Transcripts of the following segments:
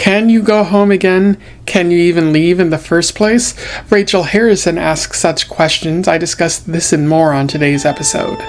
Can you go home again? Can you even leave in the first place? Rachel Harrison asks such questions. I discuss this and more on today's episode.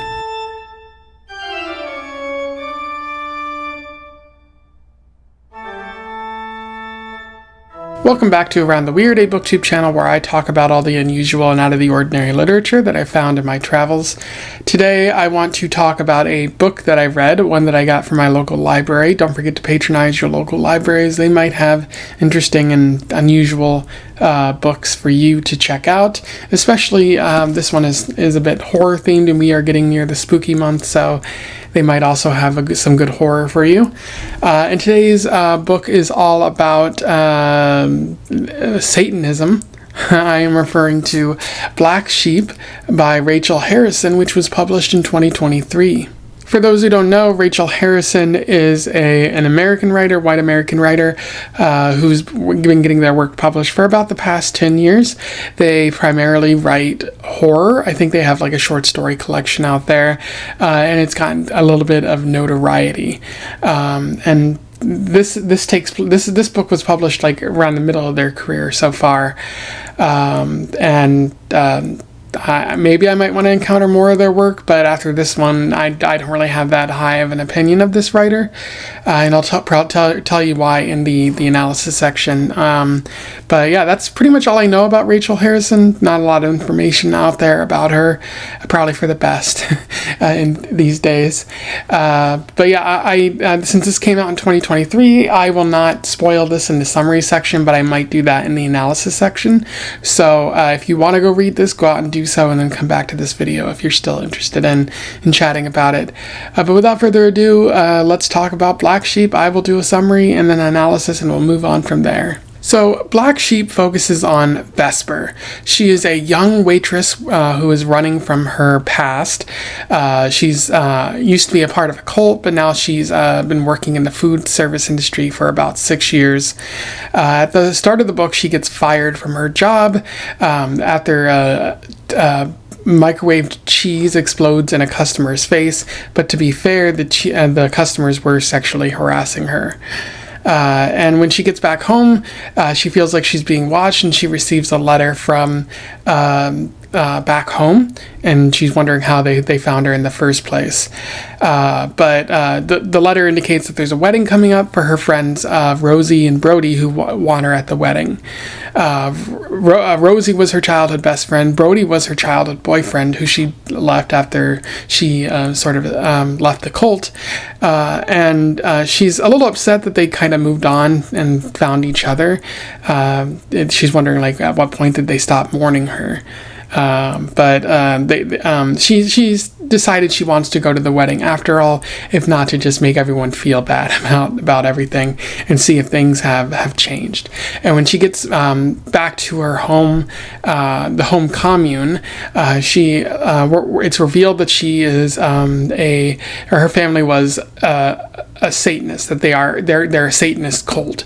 Welcome back to Around the Weird, a booktube channel where I talk about all the unusual and out of the ordinary literature that I found in my travels. Today I want to talk about a book that I read, one that I got from my local library. Don't forget to patronize your local libraries. They might have interesting and unusual books for you to check out. Especially this one is a bit horror themed, and we are getting near the spooky month, so they might also have some good horror for you. And today's book is all about Satanism. I am referring to Black Sheep by Rachel Harrison, which was published in 2023. For those who don't know, Rachel Harrison is an American writer, white American writer, who's been getting their work published for about the past 10 years. They primarily write horror. I think they have like a short story collection out there, and it's gotten a little bit of notoriety. And this book was published like around the middle of their career so far, maybe I might want to encounter more of their work, but after this one, I don't really have that high of an opinion of this writer, and I'll tell you why in the analysis section. But yeah, that's pretty much all I know about Rachel Harrison. Not a lot of information out there about her, probably for the best in these days. But yeah, I since this came out in 2023, I will not spoil this in the summary section, but I might do that in the analysis section. So if you want to go read this, go out and do so, and then come back to this video if you're still interested in chatting about it. But without further ado, let's talk about Black Sheep. I will do a summary and then analysis, and we'll move on from there. So, Black Sheep focuses on Vesper. She is a young waitress who is running from her past. She's used to be a part of a cult, but now she's been working in the food service industry for about 6 years. At the start of the book, she gets fired from her job after microwaved cheese explodes in a customer's face, but to be fair, the customers were sexually harassing her. And when she gets back home, she feels like she's being watched, and she receives a letter from back home, and she's wondering how they found her in the first place. But the letter indicates that there's a wedding coming up for her friends Rosie and Brody, who want her at the wedding. Rosie was her childhood best friend. Brody was her childhood boyfriend, who she left after she left the cult. And she's a little upset that they kind of moved on and found each other. She's wondering, like, at what point did they stop mourning her? She's decided she wants to go to the wedding after all, if not to just make everyone feel bad about everything and see if things have changed. And when she gets back to her home, the home commune, it's revealed that she is her family was a Satanist, that they're a Satanist cult,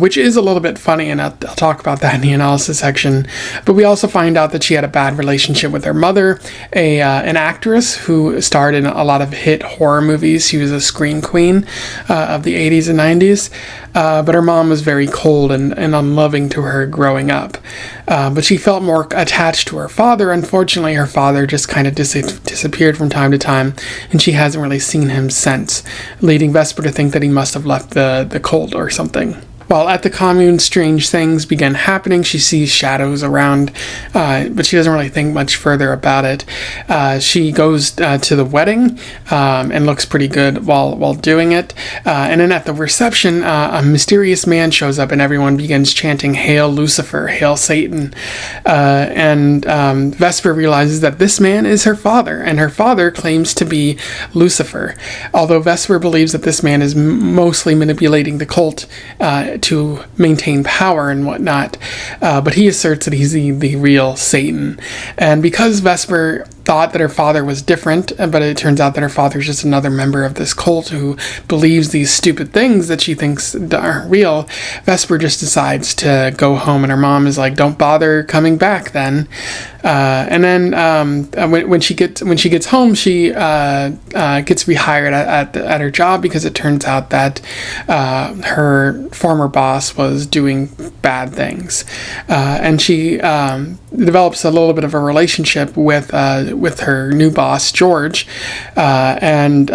which is a little bit funny, and I'll talk about that in the analysis section. But we also find out that she had a bad relationship with her mother, an actress who starred in a lot of hit horror movies. She was a screen queen of the 80s and 90s, but her mom was very cold and unloving to her growing up. But she felt more attached to her father. Unfortunately, her father just kind of disappeared from time to time, and she hasn't really seen him since, leading Vesper to think that he must have left the cult or something. While at the commune, strange things begin happening. She sees shadows around, but she doesn't really think much further about it. She goes to the wedding and looks pretty good while doing it. And then at the reception, a mysterious man shows up, and everyone begins chanting, "Hail Lucifer, Hail Satan." And Vesper realizes that this man is her father, and her father claims to be Lucifer. Although Vesper believes that this man is mostly manipulating the cult to maintain power and whatnot, but he asserts that he's the real Satan. And because Vesper thought that her father was different, but it turns out that her father's just another member of this cult who believes these stupid things that she thinks aren't real. Vesper just decides to go home, and her mom is like, "Don't bother coming back then." And then when she gets home, she gets rehired at her job because it turns out that her former boss was doing bad things, and she develops a little bit of a relationship with her new boss George, and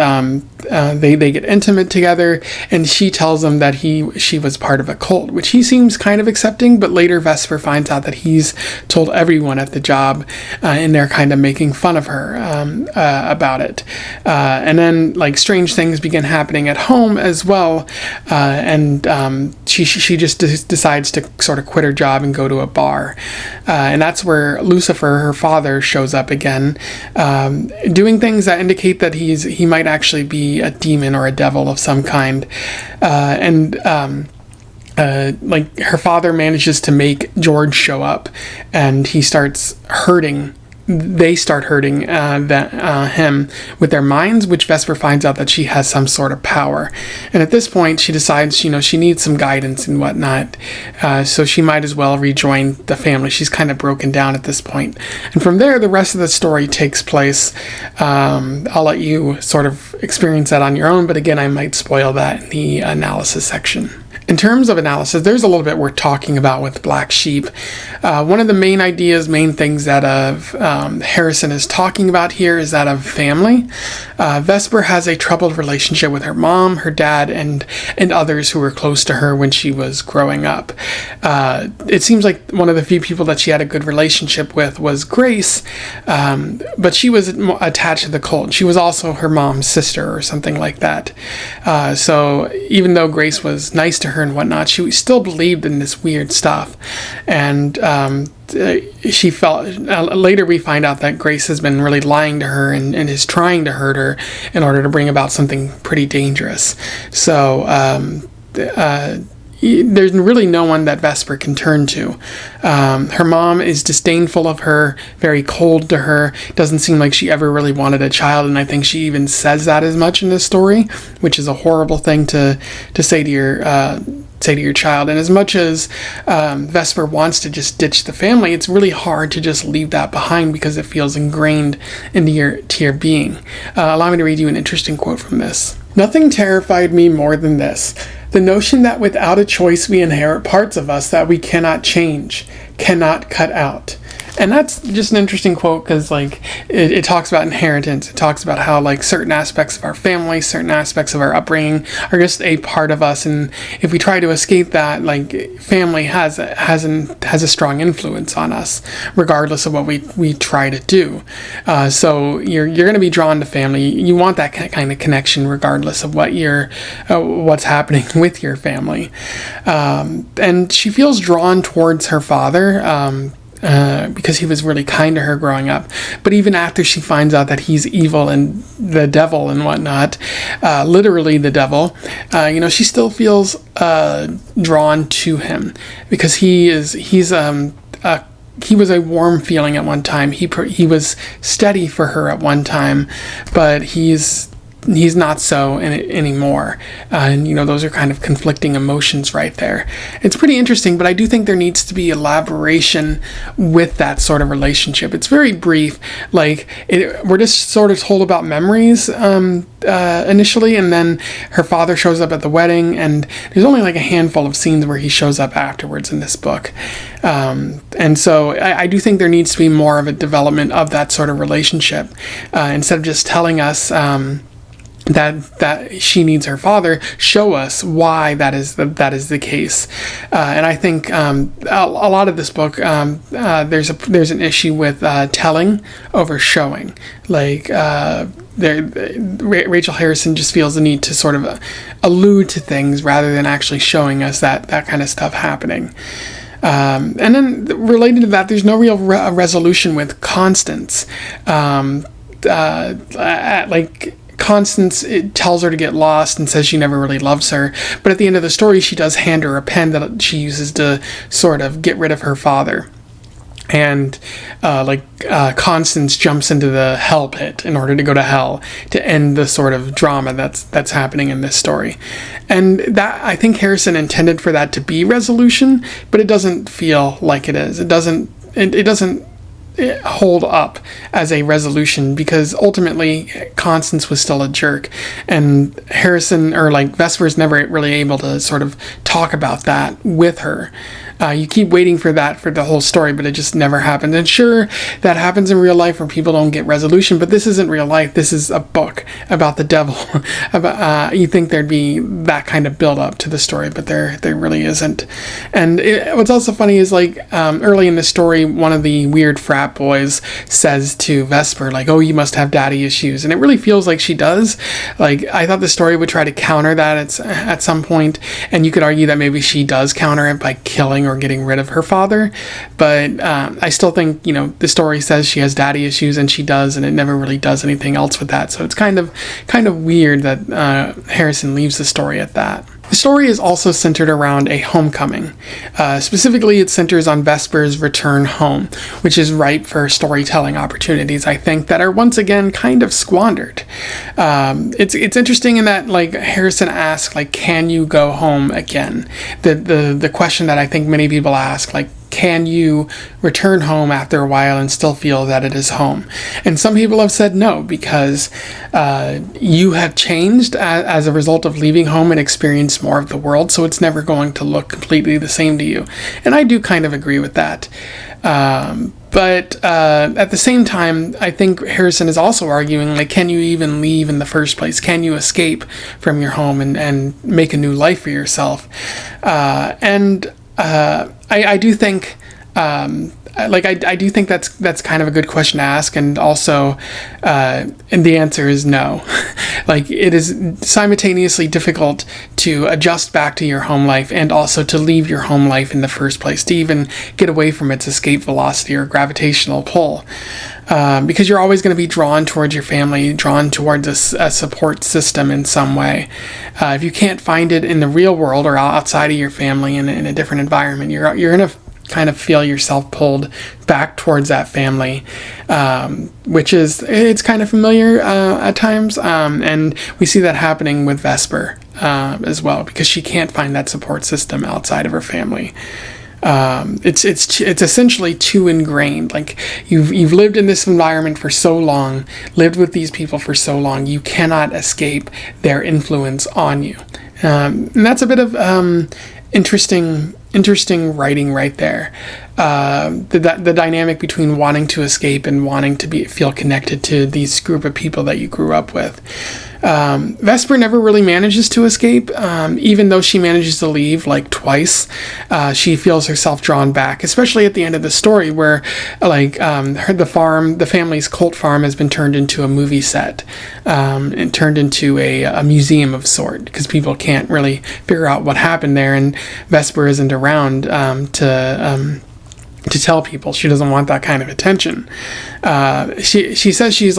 they get intimate together, and she tells him that she was part of a cult, which he seems kind of accepting, but later Vesper finds out that he's told everyone at the job, and they're kind of making fun of her about it. And then like strange things begin happening at home as well, and she just decides to sort of quit her job and go to a bar, and that's where Lucifer, her father, shows up again, doing things that indicate that he might actually be a demon or a devil of some kind, like her father manages to make George show up, and he starts hurting. They start hurting him with their minds, which Vesper finds out that she has some sort of power. And at this point, she decides, she needs some guidance and whatnot. So she might as well rejoin the family. She's kind of broken down at this point. And from there, the rest of the story takes place. I'll let you sort of experience that on your own, but again, I might spoil that in the analysis section. In terms of analysis, there's a little bit we're talking about with Black Sheep. One of the main things that Harrison is talking about here is that of family. Vesper has a troubled relationship with her mom, her dad, and others who were close to her when she was growing up. It seems like one of the few people that she had a good relationship with was Grace, but she was attached to the cult. She was also her mom's sister or something like that. So even though Grace was nice to her and whatnot, she still believed in this weird stuff, and she felt later we find out that Grace has been really lying to her and is trying to hurt her in order to bring about something pretty dangerous. So there's really no one that Vesper can turn to. Her mom is disdainful of her, very cold to her, doesn't seem like she ever really wanted a child, and I think she even says that as much in this story, which is a horrible thing to say to your child. And as much as Vesper wants to just ditch the family, it's really hard to just leave that behind because it feels ingrained into your being. Allow me to read you an interesting quote from this. "Nothing terrified me more than this. The notion that without a choice we inherit parts of us that we cannot change, cannot cut out." And that's just an interesting quote because, like, it talks about inheritance. It talks about how, like, certain aspects of our family, certain aspects of our upbringing are just a part of us. And if we try to escape that, like, family has a strong influence on us, regardless of what we try to do. So you're going to be drawn to family. You want that kind of connection, regardless of what's happening with your family. And she feels drawn towards her father, because he was really kind to her growing up. But even after she finds out that he's evil and the devil and whatnot, literally the devil, she still feels drawn to him because he was a warm feeling at one time. He was steady for her at one time, but he's not so anymore. And, those are kind of conflicting emotions right there. It's pretty interesting, but I do think there needs to be elaboration with that sort of relationship. It's very brief. Like, we're just sort of told about memories initially, and then her father shows up at the wedding, and there's only like a handful of scenes where he shows up afterwards in this book. And so I do think there needs to be more of a development of that sort of relationship, instead of just telling us that she needs her father. Show us why that is the case. And I think a lot of this book, there's an issue with telling over showing. Like Rachel Harrison just feels the need to sort of allude to things rather than actually showing us that kind of stuff happening. And then related to that, there's no real resolution with Constance. Constance, it tells her to get lost and says she never really loves her, but at the end of the story she does hand her a pen that she uses to sort of get rid of her father. and Constance jumps into the hell pit in order to go to hell to end the sort of drama that's happening in this story. And that, I think Harrison intended for that to be resolution, but it doesn't feel like it is. It doesn't hold up as a resolution, because ultimately Constance was still a jerk, and Harrison, or Vesper's never really able to sort of talk about that with her. You keep waiting for that for the whole story, but it just never happens. And sure, that happens in real life where people don't get resolution, but this isn't real life. This is a book about the devil. You think there'd be that kind of build up to the story, but there really isn't. And what's also funny is early in the story, one of the weird frat boys says to Vesper, "Oh, you must have daddy issues," and it really feels like she does. I thought the story would try to counter that at some point, and you could argue that maybe she does counter it by killing or getting rid of her father, but I still think the story says she has daddy issues, and she does, and it never really does anything else with that. So it's kind of weird that Harrison leaves the story at that. The story is also centered around a homecoming. Specifically, it centers on Vesper's return home, which is ripe for storytelling opportunities, I think, that are once again kind of squandered. It's interesting in that Harrison asks, can you go home again? The question that I think many people ask, can you return home after a while and still feel that it is home? And some people have said no, because you have changed as a result of leaving home and experienced more of the world, so it's never going to look completely the same to you. And I do kind of agree with that. But at the same time, I think Harrison is also arguing, can you even leave in the first place? Can you escape from your home and make a new life for yourself? I do think, I do think that's kind of a good question to ask, and also, and the answer is no. It is simultaneously difficult to adjust back to your home life and also to leave your home life in the first place, to even get away from its escape velocity or gravitational pull. Because you're always going to be drawn towards your family, drawn towards a support system in some way. If you can't find it in the real world or outside of your family in a different environment, you're going to kind of feel yourself pulled back towards that family, which it's kind of familiar at times, and we see that happening with Vesper as well, because she can't find that support system outside of her family. It's essentially too ingrained. You've lived in this environment for so long, lived with these people for so long, you cannot escape their influence on you. And that's a bit of interesting writing right there. The dynamic between wanting to escape and wanting to feel connected to these group of people that you grew up with. Vesper never really manages to escape, even though she manages to leave twice. She feels herself drawn back, especially at the end of the story, where the family's cult farm has been turned into a movie set, and turned into a museum of sort, because people can't really figure out what happened there, and Vesper isn't around to tell people. She doesn't want that kind of attention. She says she's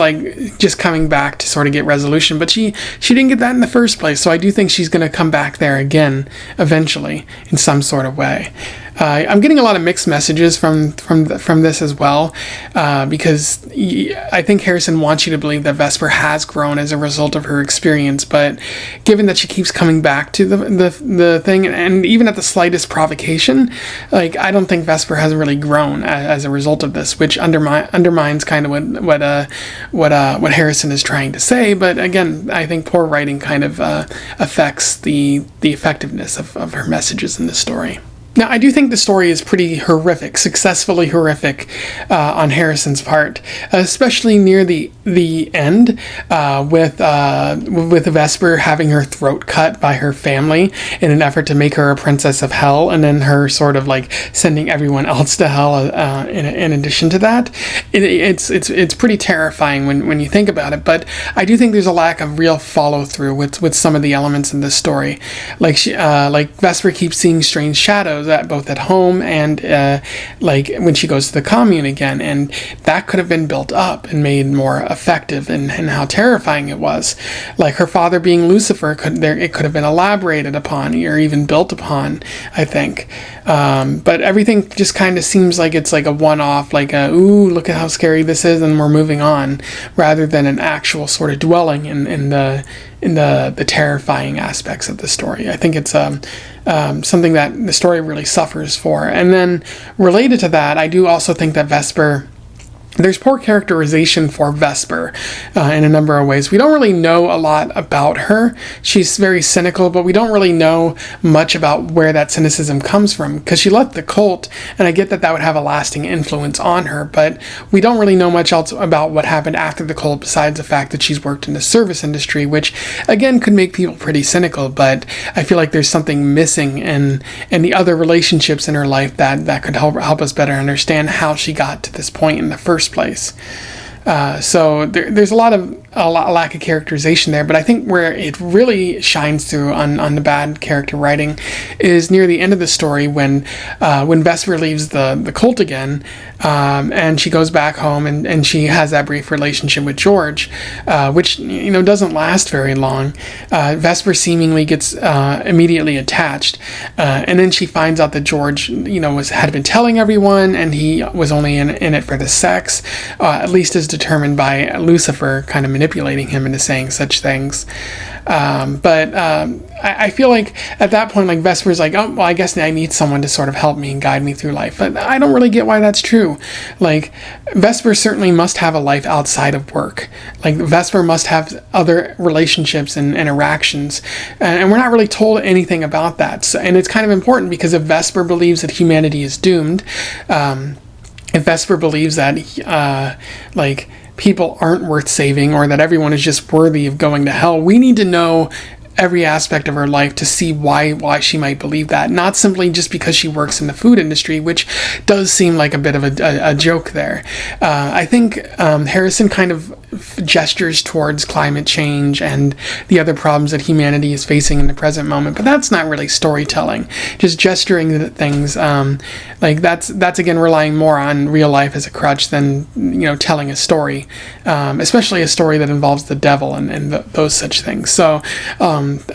just coming back to sort of get resolution, but she didn't get that in the first place. So I do think she's going to come back there again eventually in some sort of way. I'm getting a lot of mixed messages from this as well, because I think Harrison wants you to believe that Vesper has grown as a result of her experience, but given that she keeps coming back to the thing, and even at the slightest provocation, I don't think Vesper has really grown as a result of this, which undermines kind of what Harrison is trying to say. But again, I think poor writing kind of affects the effectiveness of her messages in the story. Now, I do think the story is pretty horrific, successfully horrific on Harrison's part, especially near the end, with Vesper having her throat cut by her family in an effort to make her a princess of hell, and then her sort of sending everyone else to hell in addition to that. It's pretty terrifying when you think about it, but I do think there's a lack of real follow-through with some of the elements in this story. Vesper keeps seeing strange shadows, shadows both at home and like when she goes to the commune again, and that could have been built up and made more effective in how terrifying it was. Like her father being Lucifer, it could have been elaborated upon or even built upon, I think. But everything just kind of seems like it's like a one-off, like ooh, look at how scary this is, and we're moving on, rather than an actual sort of dwelling in the terrifying aspects of the story. I think it's something that the story really suffers for. And then related to that, I do also think that there's poor characterization for Vesper in a number of ways. We don't really know a lot about her. She's very cynical, but we don't really know much about where that cynicism comes from, because she left the cult, and I get that that would have a lasting influence on her, but we don't really know much else about what happened after the cult besides the fact that she's worked in the service industry, which again could make people pretty cynical, but I feel like there's something missing in the other relationships in her life that could help us better understand how she got to this point in the first place. So there's a lack of characterization there, but I think where it really shines through on the bad character writing is near the end of the story when Vesper leaves the cult again, and she goes back home and she has that brief relationship with George, which doesn't last very long. Vesper seemingly gets immediately attached, and then she finds out that George had been telling everyone, and he was only in it for the sex, at least as determined by Lucifer kind of manipulating him into saying such things. But I feel like at that point, like, Vesper's like, oh, well, I guess I need someone to sort of help me and guide me through life. But I don't really get why that's true. Like, Vesper certainly must have a life outside of work. Like, Vesper must have other relationships and interactions. And we're not really told anything about that. So, and it's kind of important, because if Vesper believes that humanity is doomed, if Vesper believes that, people aren't worth saving, or that everyone is just worthy of going to hell, we need to know every aspect of her life to see why she might believe that, not simply just because she works in the food industry, which does seem like a bit of a joke there. I think Harrison kind of gestures towards climate change and the other problems that humanity is facing in the present moment, but that's not really storytelling. Just gesturing at things, that's again relying more on real life as a crutch than telling a story, especially a story that involves the devil and those such things. So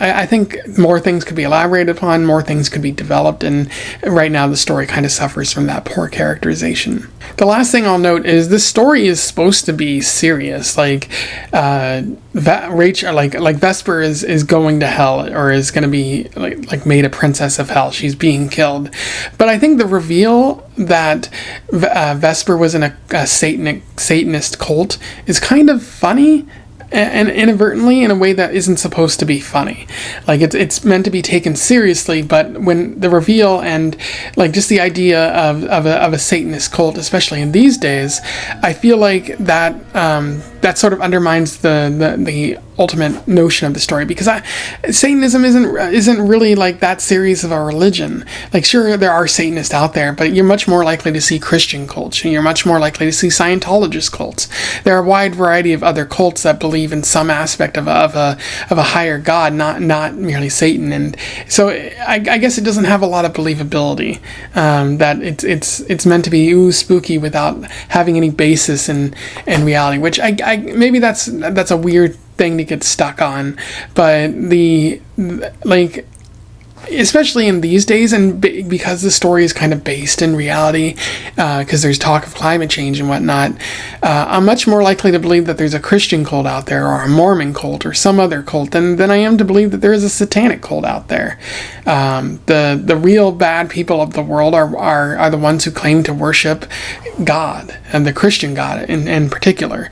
I think more things could be elaborated upon, more things could be developed, and right now the story kind of suffers from that poor characterization. The last thing I'll note is this story is supposed to be serious. Like, Rachel, like Vesper is going to hell, or is going to be like made a princess of hell. She's being killed. But I think the reveal that Vesper was in a Satanist cult is kind of funny, and inadvertently in a way that isn't supposed to be funny. Like, it's meant to be taken seriously, but when the reveal and just the idea of a Satanist cult, especially in these days, I feel like that sort of undermines the ultimate notion of the story, because Satanism isn't really like that serious of a religion. Like, sure, there are Satanists out there, but you're much more likely to see Christian cults, and you're much more likely to see Scientologist cults. There are a wide variety of other cults that believe in some aspect of a higher God, not merely Satan. And so I guess it doesn't have a lot of believability. That it's meant to be spooky without having any basis in reality, which I maybe that's a weird thing to get stuck on, but especially in these days, and because the story is kind of based in reality, because there's talk of climate change and whatnot, I'm much more likely to believe that there's a Christian cult out there, or a Mormon cult, or some other cult, than I am to believe that there is a satanic cult out there. The real bad people of the world are the ones who claim to worship God, and the Christian God in particular.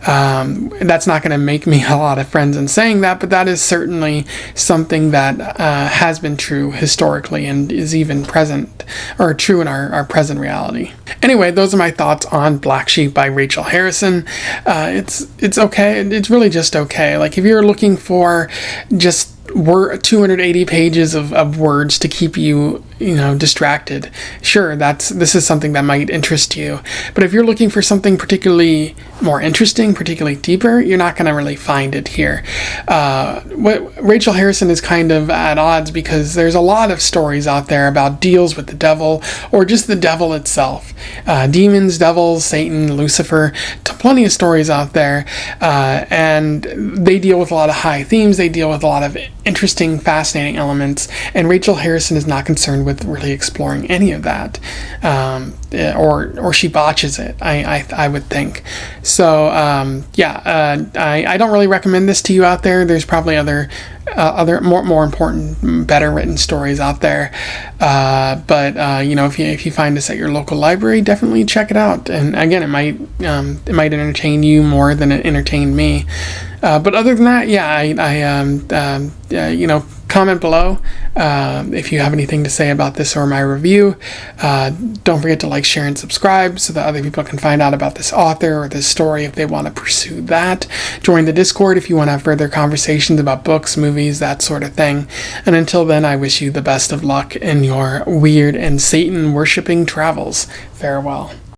That's not going to make me a lot of friends in saying that, but that is certainly something that has been true historically, and is even present, or true in our present reality. Anyway, those are my thoughts on Black Sheep by Rachel Harrison. It's okay. It's really just okay. Like, if you're looking for just 280 pages of words to keep you, distracted. Sure, this is something that might interest you. But if you're looking for something particularly more interesting, particularly deeper, you're not going to really find it here. Rachel Harrison is kind of at odds because there's a lot of stories out there about deals with the devil or just the devil itself. Demons, devils, Satan, Lucifer, plenty of stories out there. And they deal with a lot of high themes. They deal with a lot of interesting, fascinating elements. And Rachel Harrison is not concerned with really exploring any of that. Or she botches it, I would think. So, I don't really recommend this to you out there. There's probably other more important, better written stories out there. But if you find this at your local library, definitely check it out. And again, it might entertain you more than it entertained me. But other than that, comment below if you have anything to say about this or my review. Don't forget to like, share, and subscribe so that other people can find out about this author or this story if they want to pursue that. Join the Discord if you want to have further conversations about books, movies, that sort of thing. And until then, I wish you the best of luck in your weird and Satan-worshipping travels. Farewell.